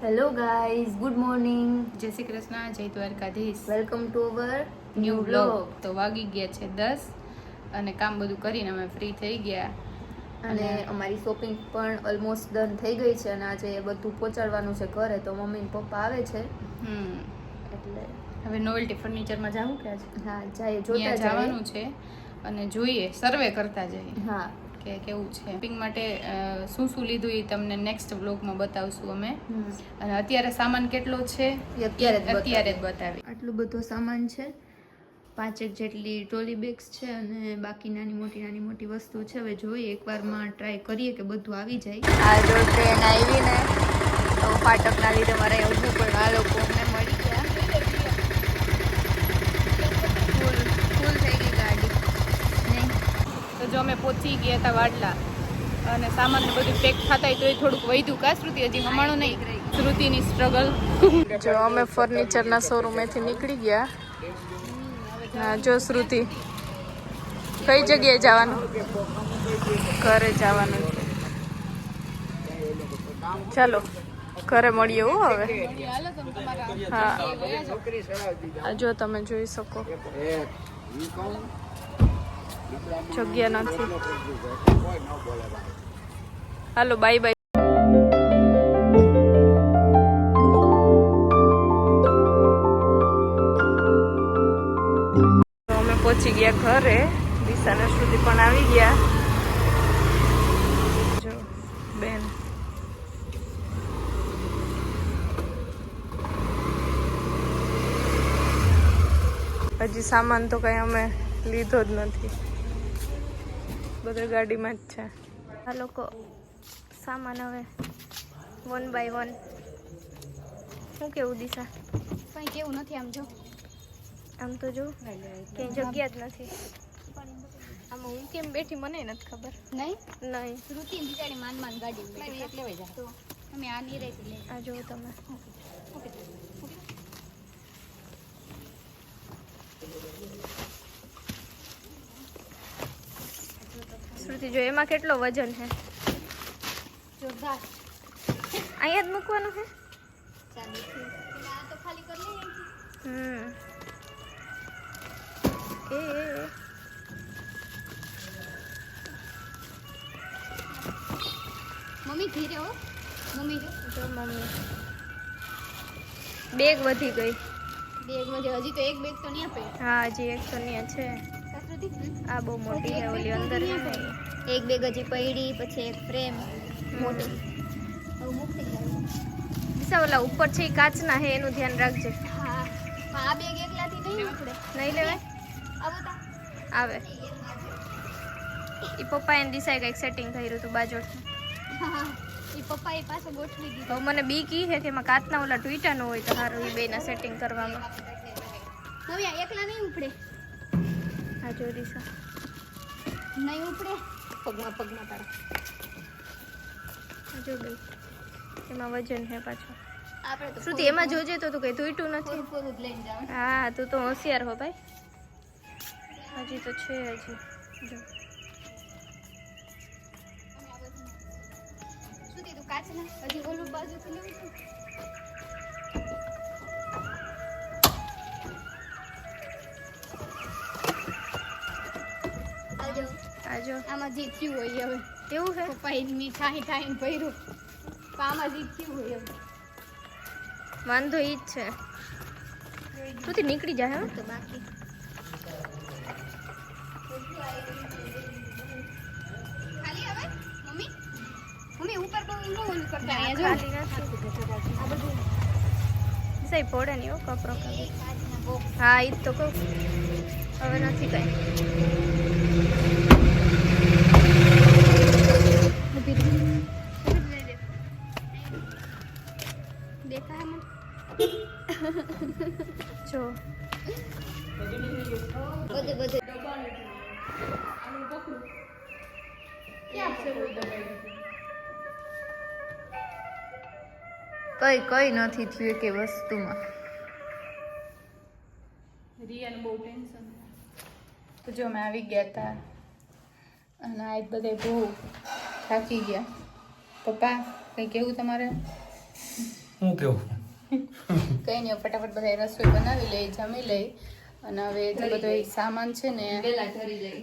Hello guys, good morning. જય શ્રી કૃષ્ણ, જય Dwarkadhish. Welcome to our new vlog. તો વાગી ગયા છે 10 અને કામ બધું કરીને અમે ફ્રી થઈ ગયા અને અમારી શોપિંગ પણ ઓલમોસ્ટ ડન થઈ ગઈ છે અને આજે બધું પહોંચાડવાનું છે ઘરે, તો મમ્મી ને પપ્પા આવે છે એટલે હવે નોવેલ્ટી ફર્નિચરમાં જવું કે આજે? હા, જાય જોતા જવાનું છે અને જોઈએ, સર્વે કરતા જઈએ. હા, કે કેવું છે શોપિંગ માટે શું શું લીધું એ તમને નેક્સ્ટ વ્લોગમાં બતાવશું અમે. અને અત્યારે સામાન કેટલો છે અત્યારે જ બતાવી. આટલું બધો સામાન છે, 5 જેટલી ટ્રોલી બેગ્સ છે અને બાકી નાની મોટી વસ્તુ છે. હવે જોઈએ, એકવારમાં ટ્રાય કરીએ કે બધું આવી જાય. આ જો ટ્રેન આવી ને તો ફાટકના લીધે મારે ઊભું પણ આ લોકો અમને મળી ગયા. ફૂલ થઈ ગઈ ગાડી નહીં તો જો અમે પહોંચી ગયા હતા વાડલા અને સામાન ને બધું પેક થતા તો એ થોડુંક વધ્યું. કા શ્રુતિ? હજી હમણાં નહીં. શ્રુતિની સ્ટ્રગલ. જો અમે ફર્નિચરના શોરૂમેથી નીકળી ગયા. હા જો શ્રુતિ, કઈ જગ્યાએ જવાનું? ઘરે જવાનું. ચાલો ઘરે મળીએ હો હવે. હા, જો તમે જોઈ શકો જગ્યા નથી. હાલો બાય બાય. અમે પહોંચી ગયા ઘરે. દિશાને સુધી પણ આવી ગયા. જો બેન હજી સામાન તો કઈ અમે લીધો જ નથી, બધું ગાડીમાં જ છે. આ લોકો સામાન હવે 1 by 1. શું કેવું દિશા? કઈ કેવું નથી. આમ જો, આમ તો જો ક્યાંય જગ્યા જ નથી. આમાં હું કેમ બેઠી મને નથી ખબર. નહીં શ્રુતિ બિચારી માન ગાડી લેવાઈ જાય તો અમે આ ની રહી લે. આ જો તમે શ્રુતિ જો એમાં કેટલો વજન છે. જોરદાર. અહીંયા જ મૂકવાનું છે. આ તો ખાલી કરી લઈએ. એ મમ્મી ધીરે હો. મમ્મી જો મમ્મી બેગ વધી ગઈ. બેગમાં હજી તો એક બેગ તો નહીં આપે. હા, હજી એક તો નહીં છે. આ બહુ મોટી છે, ઓલી અંદર છે ને. એક બેગ હજી પડી, પછી એક ફ્રેમ મોટી. દિશા ઓલા ઉપર છે એ કાચના છે, એનું ધ્યાન રાખજે. હા, આ બેગ એકલાથી નહીં ઉપડે. નહીં લેવાય. આવે એ પપ્પા એને દિશાએ કંઈક સેટિંગ કર્યું હતું બાજોઠ. હા, એ પપ્પા એ પાસે ગોઠવી દીધું. તો મને બીક ઈ છે કે એમાં કાચના ઓલા ટૂટા હોય તો સારું એ બેના સેટિંગ કરવામાં. હવે આ એકલા નહીં ઉપડે. હા જો દિશા નહીં ઉપડે. પગમાં તારા. જો બે એમાં વજન છે પાછો. આપણે તો શ્રુતિ એમાં જોજે તો તું કઈ તૂટ્યું નથી. પૂરું જ લઈને જાવ. હા, તું તો હોશિયાર હો ભાઈ. હજી તો છે હજી. જો સુધી તું કાચના હજી ઓલું બાજુથી લેવું છે. આજો આમાં જીત્યું હોય હવે. એવું છે. પપ્પા એની ઠાઈને ભર્યું. આમાં જીત્યું હોય હવે. વાંધો ઈ જ છે. શ્રુતિ નીકળી જાય હે તો બાકી ખાલી હવે મમ્મી ઉપર બહુ ઓલું કરતા ખાલી રહ્યા નથી. આ બધું સહી પડે નહીં હો કપરો. કાચના બોક્સ. હા, ઈ જ તો કહું. હવે નથી કઈ. દેખાય મને જો બધે કઈ નથી થયું કે વસ્તુમાં. રિયાને બહુ ટેન્શન. તો જો અમે આવી ગયા હતા અને આજ બધે બહુ થાકી ગયા. પપ્પા કંઈ કેવું તમારે? હું કેવું કંઈ નહીં ફટાફટ બધા રસોઈ બનાવી લઈ જમી લઈ અને હવે જે બધો સામાન છે ને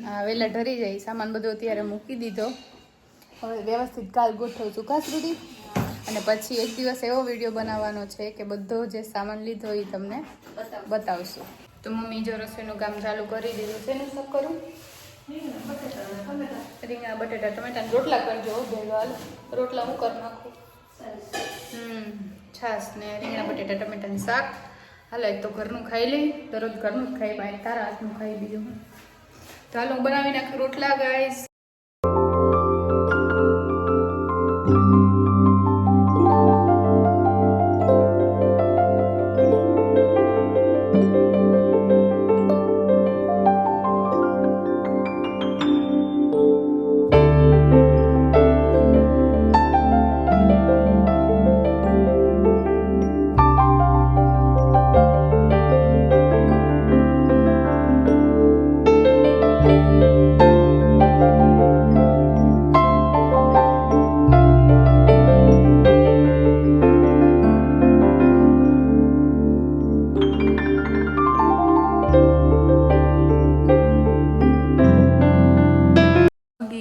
હા વહેલા ઢરી જાય સામાન બધો અત્યારે મૂકી દીધો હવે વ્યવસ્થિત કાલ ગોઠવું છું કા શ્રુતિ અને પછી એક દિવસ એવો વિડીયો બનાવવાનો છે કે બધો જે સામાન લીધો એ તમને બતાવશું તો મમ્મી જો રસોઈનું કામ ચાલુ કરી દીધું છે ને સબ કરું રીંગણા બટેટા ટમેટા રોટલા કરજો ભેગા રોટલા હું કરી નાખું છાસ ને રીંગણા બટેટા ટમેટાનું શાક હાલે તો ઘરનું ખાઈ લઈ દરરોજ ઘરનું જ ખાઈ પાય તારા હાથનું ખાઈ બીજું હું તો હાલ હું બનાવી નાખું રોટલા ગાઈસ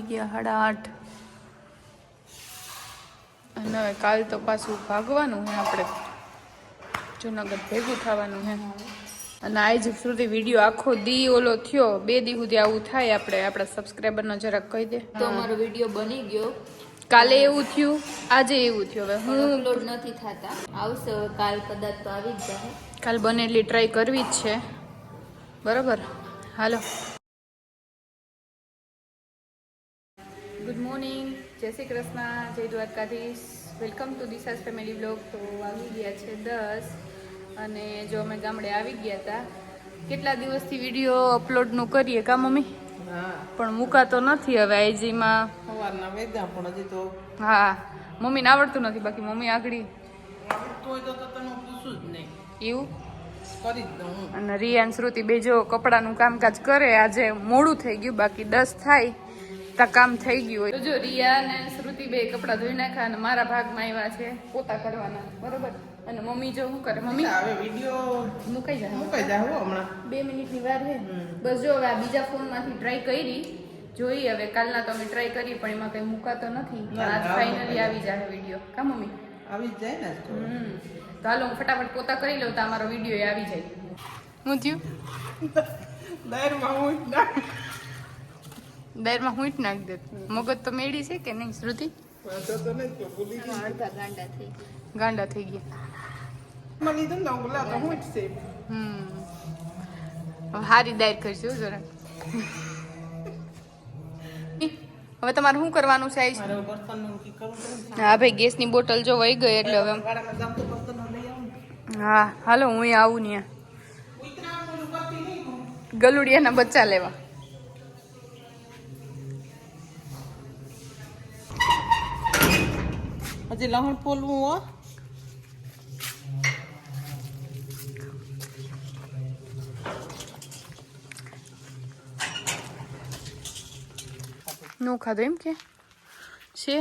ગયા 8:30 અને હવે કાલ તો પાછું ભાગવાનું હે આપણે જુનાગઢ ભેગું થવાનું હે અને આજ સુધી વિડીયો આખો દી ઓલો થયો 2 દી સુધી આવું થાય આપણે આપણા સબસ્ક્રાઈબરનો જરાક કહી દે તો અમારો વિડીયો બની ગયો કાલે એવું થયું આજે એવું થયું હવે હું અપલોડ નથી થતા આવશે હવે કાલ કદાચ તો આવી જ જાય કાલ બને એટલી ટ્રાય કરવી જ છે બરાબર હાલો ગુડ મોર્નિંગ જય શ્રી કૃષ્ણ જય Dwarkadhish welcome to Disha's family blog તો આવી ગયા છે 10 અને જો અમે ગામડે આવી ગયા હતા કેટલા દિવસથી વિડીયો અપલોડનું કરીએ કા મમ્મી પણ મુકાતો નથી હવે આઈજીમાં સવારના વેદા પણ હજી તો હા મમ્મીને આવડતું નથી બાકી મમ્મી આગળ તોય તો તને પૂછું જ નહીં એવું કરી જ દઉં હું. અને રિયાન શ્રુતિ બે જો કપડાનું કામકાજ કરે આજે મોડું થઈ ગયું બાકી 10 થાય તા કામ થઈ ગયું હોય તો જો રિયા અને શ્રુતિ બે કપડાં ધોઈ નાખ્યા અને મારા ભાગમાં આવ્યા છે પોતા કરવાના બરોબર અને મમ્મી જો શું કરે મમ્મી હવે વિડીયો મુકાઈ જાય મુકાઈ જાય હો હમણાં 2 મિનિટની વાર છે બસ જો હવે આ બીજા ફોનમાંથી ટ્રાય કરી જોઈએ હવે કાલના તો અમે ટ્રાય કરી પણ એમાં કંઈ મુકાતો નથી આજ ફાઇનલી આવી જાય વિડીયો કા મમ્મી આવી જ જાય ને તો. તો હાલો હું ફટાફટ પોતા કરી લઉં તો અમારો વિડીયો આવી જાય હું થયું દાયરમાં હું જ નાખ. દાયરમાં હું જ નાખી દે મગજ તો મેળી છે કે નહીં શ્રુતિ વાંધો તો નહીં તો ભૂલી ગઈ. અડધા ગાંડા થઈ ગાંડા થઈ ગયા મને લીધું ને ઓલા તો હું જ છે હવે હારી દાયર કરશું હો જરા હવે તમારે શું કરવાનું છે આઈશ મારે બર્તનનું કી કરવું પડે ને. હા ભાઈ ગેસની બોટલ જો વહી ગઈ એટલે હવે વાડામાં જામ તો બર્તનો લઈ આવું ને. હા હાલો હું આવું ને ઉતરાણ ઓલું કરતી નહીં હું. ગલુડિયાના બચ્ચા લેવા હજી લહણ ફોલવું હો નો ખાધો એમ કે છે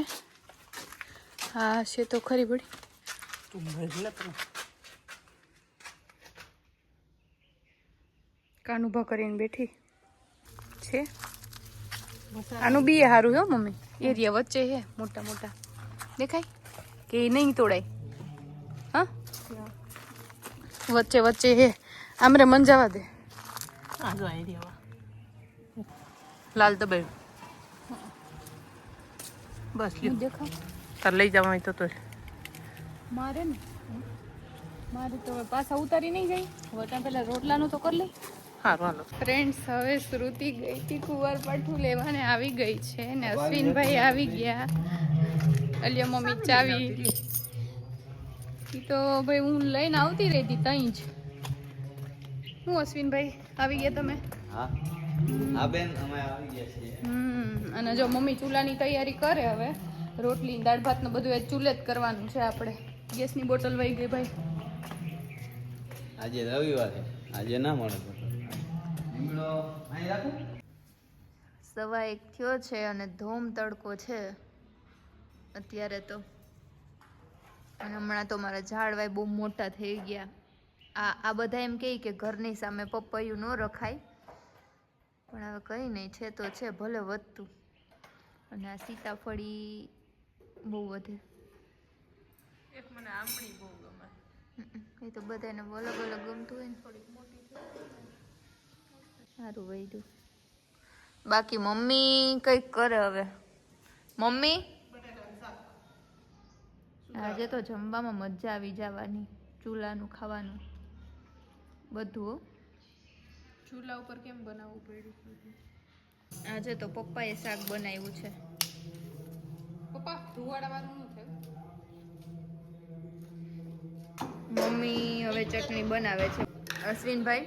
હા છે તો ખરી પડી તું ભેજલે પણ કાન ઉભા કરીને બેઠી છે આનું બી સારું હો મમ્મી એરિયા વચ્ચે છે મોટા મોટા દેખાય કે એ નહીં તોડાય હા વચ્ચે વચ્ચે હે આમરે મંજાવા દે આ જો આઈડિયા લાલ દબાઈ બસ લ્યો દેખાવ તાર લઈ જવા હોય તો મારે ને મારે તો હવે પાછા ઉતારી નહીં જાય હવે ત્યાં પેલા રોટલાનું તો કરી લઈ સારું હાલો ફ્રેન્ડ્સ હવે શ્રુતિ ગઈ હતી કુંવર પાઠું લેવાને આવી ગઈ છે ને અશ્વિનભાઈ આવી ગયા અલ્યા મમ્મી ચાવી ઈ તો ભાઈ હું લઈને આવતી રહી હતી તઈ જ હું અશ્વિનભાઈ આવી ગયા તમે હા હા બેન અમે આવી ગયા છીએ અને જો મમ્મી ચૂલાની તૈયારી કરે હવે રોટલી દાળ ભાત ને બધું એ ચૂલે જ કરવાનું છે આપણે ગેસની બોટલ વહી ગઈ ભાઈ આજે રવિવાર છે આજે ના મળે તો લીમડો અહીં રાખું 1:15 થયો છે અને ધોમ તડકો છે અત્યારે તો અને હમણાં તો મારા ઝાડવાય બહુ મોટા થઈ ગયા. આ બધા એમ કહે કે ઘરની સામે પપૈયું ન રખાય, પણ હવે કંઈ નહીં, છે તો છે, ભલે વધતું. અને આ સીતાફળી બહુ વધે. એક મને આંબળી બહુ ગમે. એ તો બધાને અલગ અલગ ગમતું હોય ને. થોડીક મોટી સારું વૈદું. બાકી મમ્મી કંઈક કરે હવે. મમ્મી આજે તો જમવામાં મજા આવી જવાની, ચૂલાનું ખાવાનું બધું. હો, ચૂલા ઉપર કેમ બનાવવું પડ્યું? આજે તો પપ્પાએ શાક બનાવ્યું છે. પપ્પા ધુવાડા વાળું ન થયું. મમ્મી હવે ચટણી બનાવે છે. અશ્વિનભાઈ,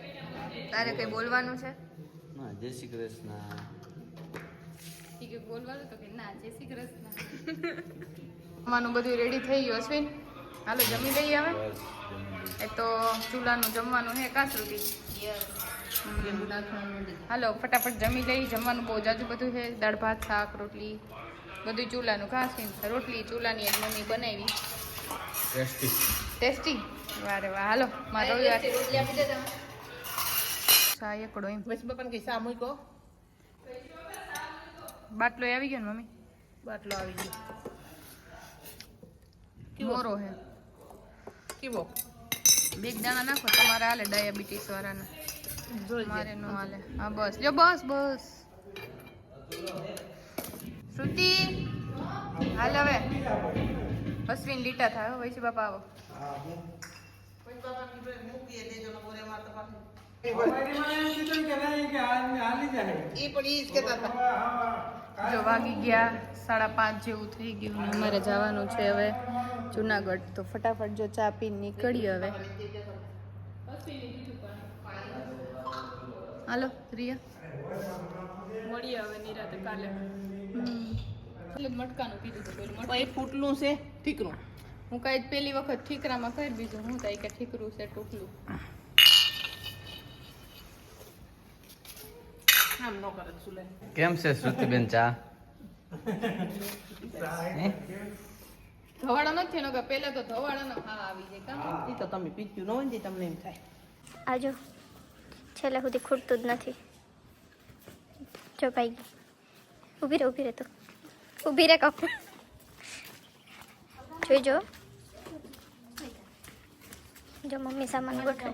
તારે કંઈ બોલવાનું છે? ના, જય શ્રી કૃષ્ણ. ઠીક છે, બોલવાનું તો કે ના, જય શ્રી કૃષ્ણ. જમવાનું બધું રેડી થઈ ગયું અશ્વિન, હાલો જમી લઈએ હવે. બસ જમી લીધું. એ તો ચૂલાનું જમવાનું હે કાસરુટી. હાલો ફટાફટ જમી લઈ. જમવાનું બહુ જાજુ બધું છે, દાળ ભાત શાક રોટલી બધું ચૂલાનું. ઘાસીને રોટલી ચૂલાની એક મમ્મી બનાવી, ટેસ્ટી. વારે વાહ. હાલો મારો ચા એકડો એમ. બસ બાપાને કઈ સા મૂકો. બાટલો આવી ગયો ને મમ્મી? બાટલો આવી ગયો. મોરો હે. કેવો? બે દાણા નાખો તમારે હાલે, ડાયાબિટીસ વાળાને. જોઈ મારે નો હાલે. હા બસ જો, બસ બસ. શ્રુતિ હાલ હવે. અશ્વિન લીટા થાય. વૈસી બાપા આવો. જો વાગી ગયા 5:30 જેવું થઈ ગયું ને અમારે જવાનું છે હવે જુનાગઢ. તો ફટાફટ જો ચા પીને નીકળીએ હવે. હાલો રિયા, મળીએ હવે નિરાતે કાલે. એટલે મટકાનું કીધું હતું પેલું એ ફૂટલું છે ઠીકરું. હું કઈ પેલી વખત ઠીકરામાં કરી બીજું હું થાય કે ઠીકરું છે ટૂકલું. આમ ન કરે ચૂલે. કેમ છે શ્રુતિબેન ચા? ધવાડો નથી ને, પેલા તો ધવાડાનો હા આવી જાય કામ. એ તો તમે પીત્યું ન હોય ને તમને એમ થાય. આજો છેલ્લે સુધી ખૂટતું જ નથી. જો ભાઈ ઊભી રહે તો ઊભી રહે કાકુ. જોઈજો જો મમ્મી સામાન ગોઠવે.